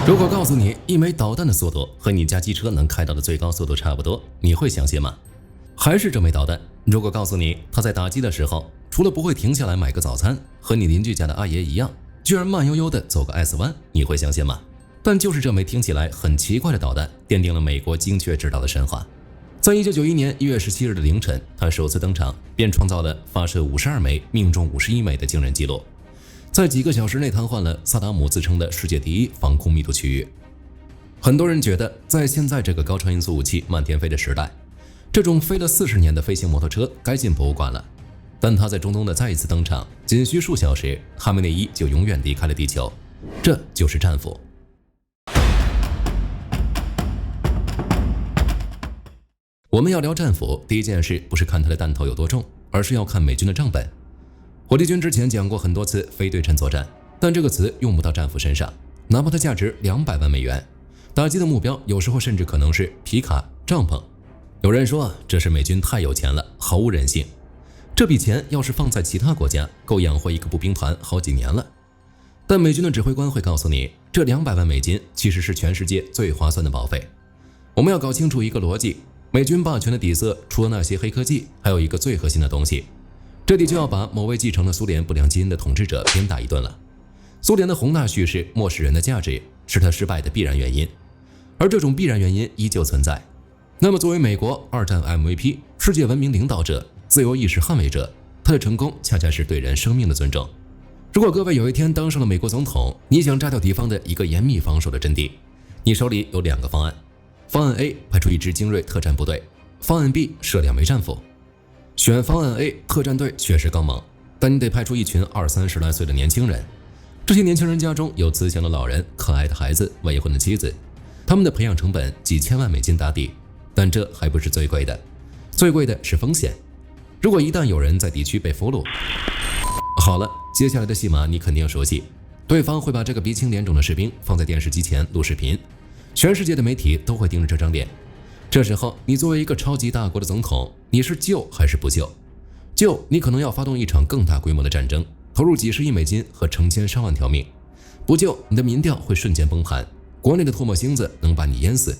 如果告诉你一枚导弹的速度和你家机车能开到的最高速度差不多，你会相信吗？还是这枚导弹，如果告诉你它在打击的时候，除了不会停下来买个早餐，和你邻居家的阿爷一样，居然慢悠悠地走个 S 弯，你会相信吗？但就是这枚听起来很奇怪的导弹，奠定了美国精确制导的神话。在1991年1月17日的凌晨，它首次登场，便创造了发射52枚命中51枚的惊人纪录。在几个小时内瘫痪了萨达姆自称的世界第一防空密度区域。很多人觉得，在现在这个高超音速武器漫天飞的时代，这种飞了40年的飞行摩托车该进博物馆了。但它在中东的再一次登场，仅需数小时，哈梅内伊就永远离开了地球。这就是战斧。我们要聊战斧，第一件事不是看它的弹头有多重，而是要看美军的账本。火力军之前讲过很多次非对称作战，但这个词用不到战斧身上，哪怕它价值200万美元，打击的目标有时候甚至可能是皮卡、帐篷。有人说这是美军太有钱了，毫无人性。这笔钱要是放在其他国家，够养活一个步兵团好几年了。但美军的指挥官会告诉你，这200万美金其实是全世界最划算的保费。我们要搞清楚一个逻辑，美军霸权的底色除了那些黑科技，还有一个最核心的东西。这里就要把某位继承了苏联不良基因的统治者鞭打一顿了。苏联的宏大叙事漠视人的价值，是他失败的必然原因，而这种必然原因依旧存在。那么作为美国2战 MVP、世界文明领导者、自由意识捍卫者，他的成功恰恰是对人生命的尊重。如果各位有一天当上了美国总统，你想炸掉敌方的一个严密防守的阵地，你手里有2个方案。方案 A 派出一支精锐特战部队，方案 B 设2枚战斧。选方案 A 特战队确实刚猛，但你得派出一群20-30来岁的年轻人。这些年轻人家中有慈祥的老人、可爱的孩子、未婚的妻子，他们的培养成本几千万美金打底。但这还不是最贵的，最贵的是风险。如果一旦有人在敌区被俘虏，好了，接下来的戏码你肯定熟悉，对方会把这个鼻青脸肿的士兵放在电视机前录视频，全世界的媒体都会盯着这张脸。这时候，你作为一个超级大国的总统，你是救还是不救？救，你可能要发动一场更大规模的战争，投入几十亿美金和成千上万条命；不救，你的民调会瞬间崩盘，国内的唾沫星子能把你淹死。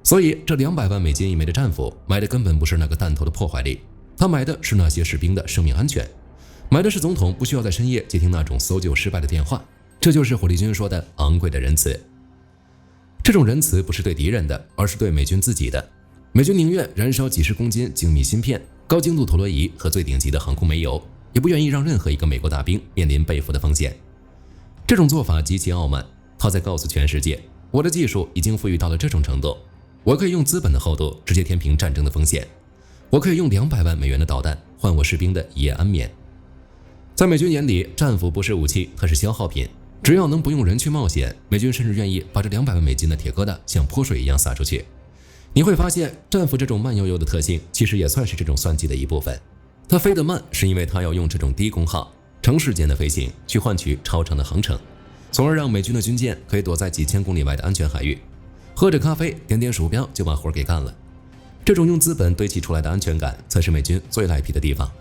所以，这200万美金一枚的战斧，买的根本不是那个弹头的破坏力，他买的是那些士兵的生命安全，买的是总统不需要在深夜接听那种搜救失败的电话。这就是火力军说的昂贵的仁慈。这种仁慈不是对敌人的，而是对美军自己的。美军宁愿燃烧几十公斤精密芯片、高精度陀螺仪和最顶级的航空煤油，也不愿意让任何一个美国大兵面临被俘的风险。这种做法极其傲慢，他在告诉全世界，我的技术已经富裕到了这种程度，我可以用资本的厚度直接填平战争的风险，我可以用200万美元的导弹换我士兵的一夜安眠。在美军眼里，战斧不是武器，它是消耗品。只要能不用人去冒险，美军甚至愿意把这200万美金的铁疙瘩像泼水一样撒出去。你会发现，战斧这种慢悠悠的特性，其实也算是这种算计的一部分。它飞得慢，是因为它要用这种低功耗、长时间的飞行去换取超长的航程，从而让美军的军舰可以躲在几千公里外的安全海域，喝着咖啡，点点鼠标就把活给干了。这种用资本堆砌出来的安全感，才是美军最赖皮的地方。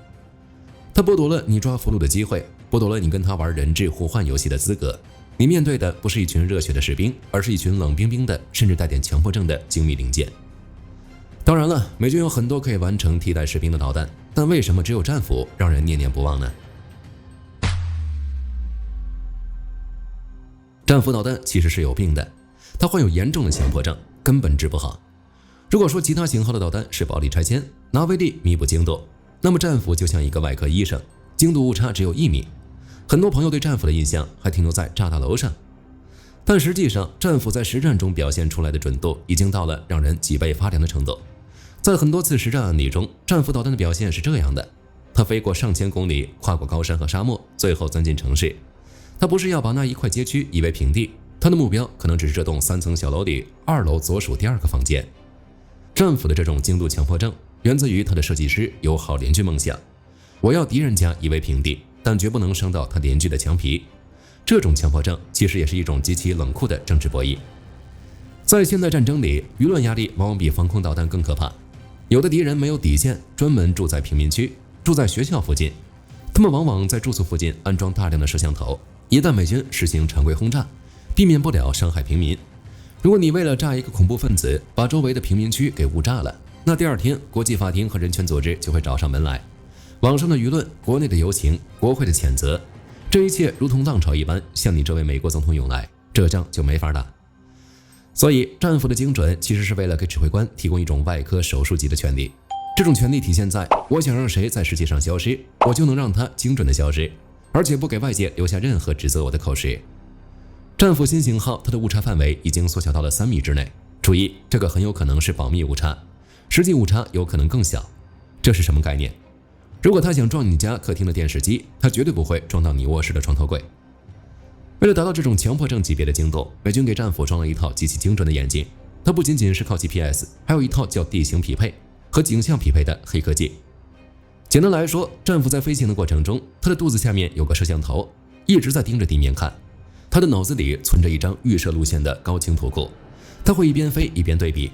它剥夺了你抓俘虏的机会，剥夺了你跟他玩人质互换游戏的资格。你面对的不是一群热血的士兵，而是一群冷冰冰的，甚至带点强迫症的精密零件。当然了，美军有很多可以完成替代士兵的导弹，但为什么只有战斧让人念念不忘呢？战斧导弹其实是有病的，它患有严重的强迫症，根本治不好。如果说其他型号的导弹是暴力拆迁，拿威力弥补精度，那么战斧就像一个外科医生，精度误差只有1米。很多朋友对战斧的印象还停留在炸大楼上，但实际上战斧在实战中表现出来的准度已经到了让人脊背发凉的程度。在很多次实战案例中，战斧导弹的表现是这样的：它飞过上千公里，跨过高山和沙漠，最后钻进城市。它不是要把那一块街区夷为平地，它的目标可能只是这栋3层小楼里2楼左数第2个房间。战斧的这种精度强迫症源自于他的设计师有好邻居梦想，我要敌人家夷为平地，但绝不能伤到他邻居的墙皮。这种强迫症其实也是一种极其冷酷的政治博弈。在现代战争里，舆论压力往往比防空导弹更可怕。有的敌人没有底线，专门住在贫民区，住在学校附近，他们往往在住宿附近安装大量的摄像头。一旦美军实行常规轰炸，避免不了伤害平民。如果你为了炸一个恐怖分子，把周围的贫民区给误炸了，那第二天国际法庭和人权组织就会找上门来。网上的舆论，国内的游行，国会的谴责，这一切如同浪潮一般向你这位美国总统涌来，这仗就没法打。所以战俘的精准其实是为了给指挥官提供一种外科手术级的权利。这种权利体现在我想让谁在世界上消失，我就能让他精准的消失，而且不给外界留下任何指责我的口实。战俘新型号它的误差范围已经缩小到了3米之内，注意这个很有可能是保密误差，实际误差有可能更小。这是什么概念？如果他想撞你家客厅的电视机，他绝对不会撞到你卧室的床头柜。为了达到这种强迫症级别的精度，美军给战俘装了一套极其精准的眼镜，它不仅仅是靠 GPS， 还有一套叫地形匹配和景象匹配的黑科技。简单来说，战俘在飞行的过程中，他的肚子下面有个摄像头，一直在盯着地面看。他的脑子里存着一张预设路线的高清图库，他会一边飞一边对比。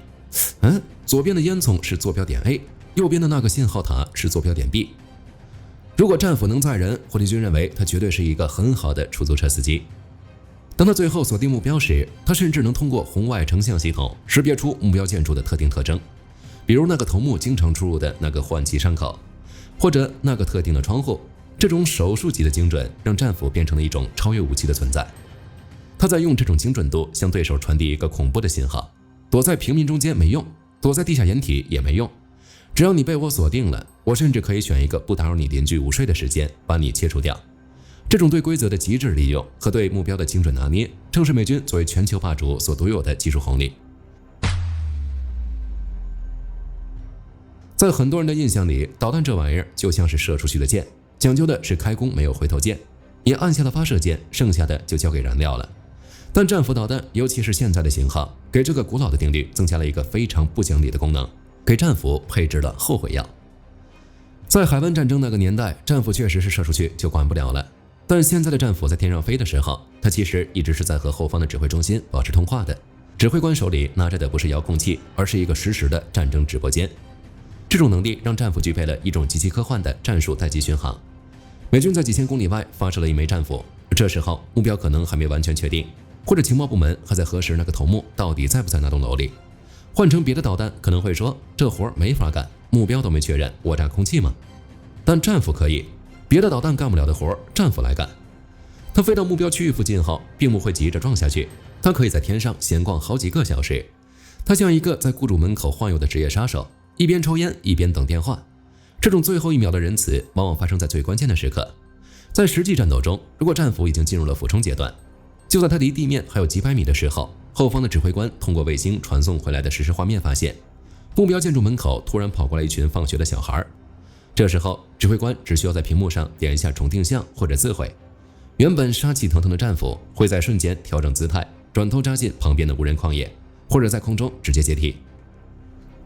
左边的烟囱是坐标点 A， 右边的那个信号塔是坐标点 B。如果战俘能载人，火力军认为他绝对是一个很好的出租车司机。当他最后锁定目标时，他甚至能通过红外成像系统识别出目标建筑的特定特征，比如那个头目经常出入的那个换气伤口，或者那个特定的窗户。这种手术级的精准让战俘变成了一种超越武器的存在。他在用这种精准度向对手传递一个恐怖的信号：躲在平民中间没用，躲在地下掩体也没用，只要你被我锁定了，我甚至可以选一个不打扰你邻居午睡的时间把你切除掉。这种对规则的极致利用和对目标的精准拿捏，正是美军作为全球霸主所独有的技术红利。在很多人的印象里，导弹这玩意儿就像是射出去的箭，讲究的是开弓没有回头箭，你按下了发射键，剩下的就交给燃料了。但战俘导弹，尤其是现在的型号，给这个古老的定律增加了一个非常不讲理的功能，给战俘配置了后悔药。在海湾战争那个年代，战俘确实是射出去就管不了了，但现在的战俘在天上飞的时候，他其实一直是在和后方的指挥中心保持通话的。指挥官手里拿着的不是遥控器，而是一个实时的战争直播间。这种能力让战俘具备了一种极其科幻的战术待机巡航。美军在几千公里外发射了一枚战俘，这时候目标可能还没完全确定，或者情报部门还在核实那个头目到底在不在那栋楼里。换成别的导弹可能会说这活没法干，目标都没确认，我炸空气吗？但战俘可以，别的导弹干不了的活战俘来干。他飞到目标区域附近后，并不会急着撞下去，他可以在天上闲逛好几个小时。他像一个在雇主门口晃悠的职业杀手，一边抽烟一边等电话。这种最后一秒的仁慈往往发生在最关键的时刻。在实际战斗中，如果战俘已经进入了俯冲阶段，就在他离地面还有几百米的时候，后方的指挥官通过卫星传送回来的实时画面发现，目标建筑门口突然跑过来一群放学的小孩。这时候指挥官只需要在屏幕上点一下重定向或者自毁，原本杀气腾腾的战俘会在瞬间调整姿态，转头扎进旁边的无人旷野，或者在空中直接接替。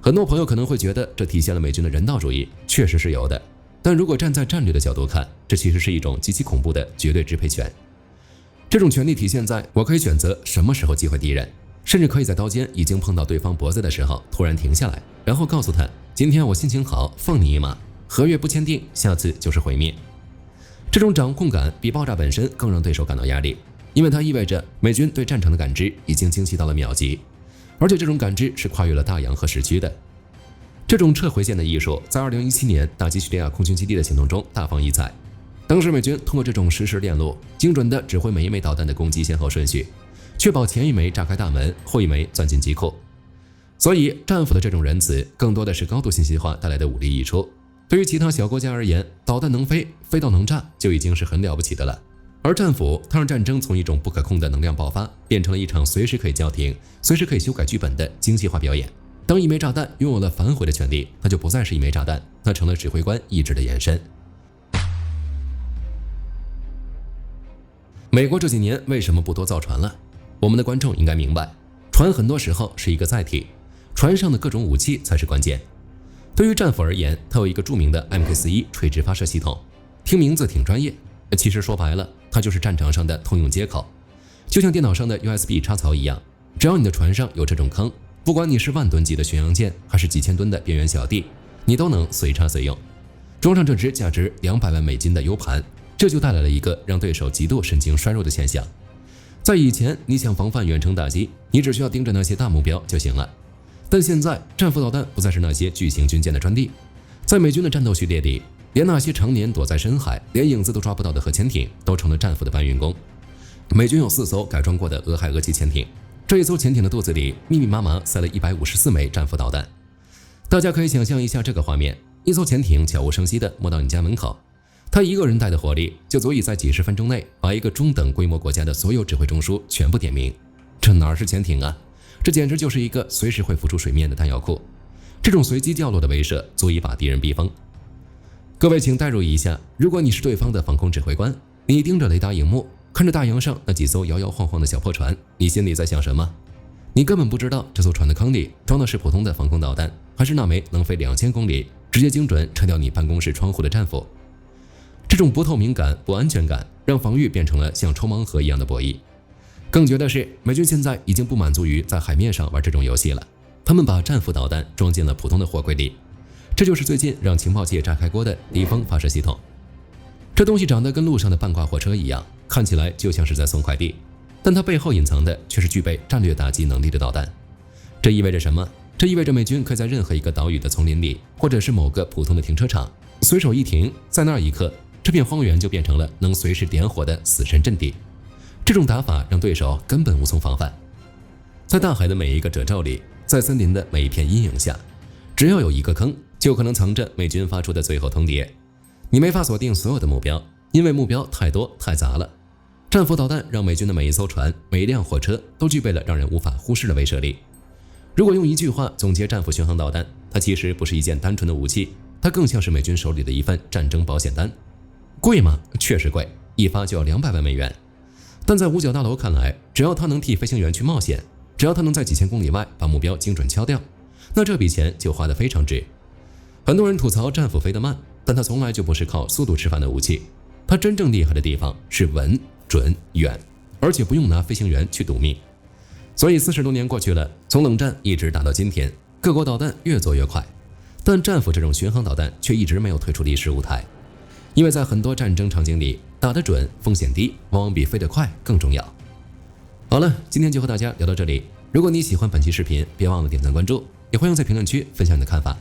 很多朋友可能会觉得这体现了美军的人道主义，确实是有的。但如果站在战略的角度看，这其实是一种极其恐怖的绝对支配权。这种权利体现在我可以选择什么时候击毁敌人，甚至可以在刀尖已经碰到对方脖子的时候突然停下来，然后告诉他，今天我心情好，放你一马，合约不签订，下次就是毁灭。这种掌控感比爆炸本身更让对手感到压力，因为它意味着美军对战场的感知已经精细到了秒级，而且这种感知是跨越了大洋和时区的。这种撤回线的艺术在2017年打击叙利亚空军基地的行动中大放异彩。当时美军通过这种实时链路，精准地指挥每一枚导弹的攻击先后顺序，确保前一枚炸开大门，后一枚钻进机库。所以战俘的这种仁慈更多的是高度信息化带来的武力溢出。对于其他小国家而言，导弹能飞，飞到能炸就已经是很了不起的了。而战俘它让战争从一种不可控的能量爆发，变成了一场随时可以叫停、随时可以修改剧本的精细化表演。当一枚炸弹拥有了反悔的权利，它就不再是一枚炸弹，它成了指挥官意志的延伸。美国这几年为什么不多造船了？我们的观众应该明白，船很多时候是一个载体，船上的各种武器才是关键。对于战俘而言，它有一个著名的 MK41 垂直发射系统，听名字挺专业，其实说白了，它就是战场上的通用接口，就像电脑上的 USB 插槽一样，只要你的船上有这种坑，不管你是万吨级的巡洋舰，还是几千吨的边缘小弟，你都能随插随用。装上这只价值200万美金的 U 盘，这就带来了一个让对手极度神经衰弱的现象。在以前，你想防范远程打击，你只需要盯着那些大目标就行了。但现在，战斧导弹不再是那些巨型军舰的专利，在美军的战斗序列里，连那些常年躲在深海、连影子都抓不到的核潜艇，都成了战斧的搬运工。美军有4艘改装过的俄亥俄级潜艇，这一艘潜艇的肚子里密密麻麻塞了154枚战斧导弹。大家可以想象一下这个画面：一艘潜艇悄无声息地摸到你家门口，他一个人带的火力就足以在几十分钟内把一个中等规模国家的所有指挥中枢全部点名。这哪是潜艇啊？这简直就是一个随时会浮出水面的弹药库。这种随机掉落的威慑足以把敌人逼疯。各位请代入一下，如果你是对方的防空指挥官，你盯着雷达荧幕，看着大洋上那几艘摇摇晃晃的小破船，你心里在想什么？你根本不知道这艘船的坑里装的是普通的防空导弹，还是那枚能飞2000公里直接精准拆掉你办公室窗户的战斧。这种不透明感、不安全感让防御变成了像抽盲盒一样的博弈。更绝的是，美军现在已经不满足于在海面上玩这种游戏了，他们把战斧导弹装进了普通的货柜里。这就是最近让情报界炸开锅的敌风发射系统。这东西长得跟路上的半挂货车一样，看起来就像是在送快递，但它背后隐藏的却是具备战略打击能力的导弹。这意味着什么？这意味着美军可以在任何一个岛屿的丛林里，或者是某个普通的停车场，随手一停，在那一刻，这片荒原就变成了能随时点火的死神阵地。这种打法让对手根本无从防范。在大海的每一个褶皱里，在森林的每一片阴影下，只要有一个坑，就可能藏着美军发出的最后通牒。你没法锁定所有的目标，因为目标太多太杂了。战斧导弹让美军的每一艘船、每一辆火车都具备了让人无法忽视的威慑力。如果用一句话总结战斧巡航导弹，它其实不是一件单纯的武器，它更像是美军手里的一份战争保险单。贵吗？确实贵，一发就要200万美元。但在五角大楼看来，只要它能替飞行员去冒险，只要它能在几千公里外把目标精准敲掉，那这笔钱就花得非常值。很多人吐槽战斧飞得慢，但它从来就不是靠速度吃饭的武器。它真正厉害的地方是稳、准、远，而且不用拿飞行员去赌命。所以40多年过去了，从冷战一直打到今天，各国导弹越做越快，但战斧这种巡航导弹却一直没有退出历史舞台。因为在很多战争场景里，打得准、风险低，往往比飞得快更重要。好了，今天就和大家聊到这里。如果你喜欢本期视频，别忘了点赞关注，也欢迎在评论区分享你的看法。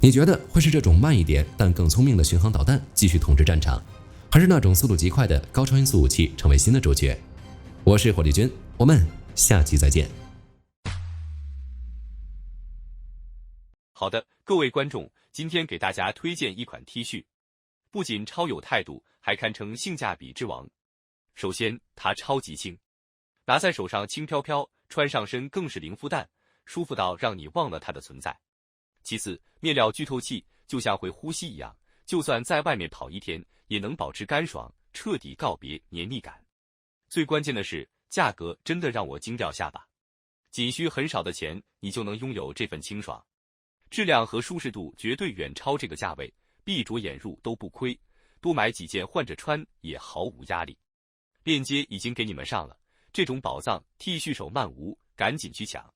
你觉得会是这种慢一点但更聪明的巡航导弹继续统治战场，还是那种速度极快的高超音速武器成为新的主角？我是火力军，我们下期再见。好的，各位观众，今天给大家推荐一款 T 恤，不仅超有态度，还堪称性价比之王。首先，它超级轻，拿在手上轻飘飘，穿上身更是零负担，舒服到让你忘了它的存在。其次，面料具透气，就像会呼吸一样，就算在外面跑一天，也能保持干爽，彻底告别黏腻感。最关键的是，价格真的让我惊掉下巴，仅需很少的钱，你就能拥有这份清爽。质量和舒适度绝对远超这个价位，闭着眼入都不亏，多买几件换着穿也毫无压力。链接已经给你们上了，这种宝藏 T 恤手慢无，赶紧去抢。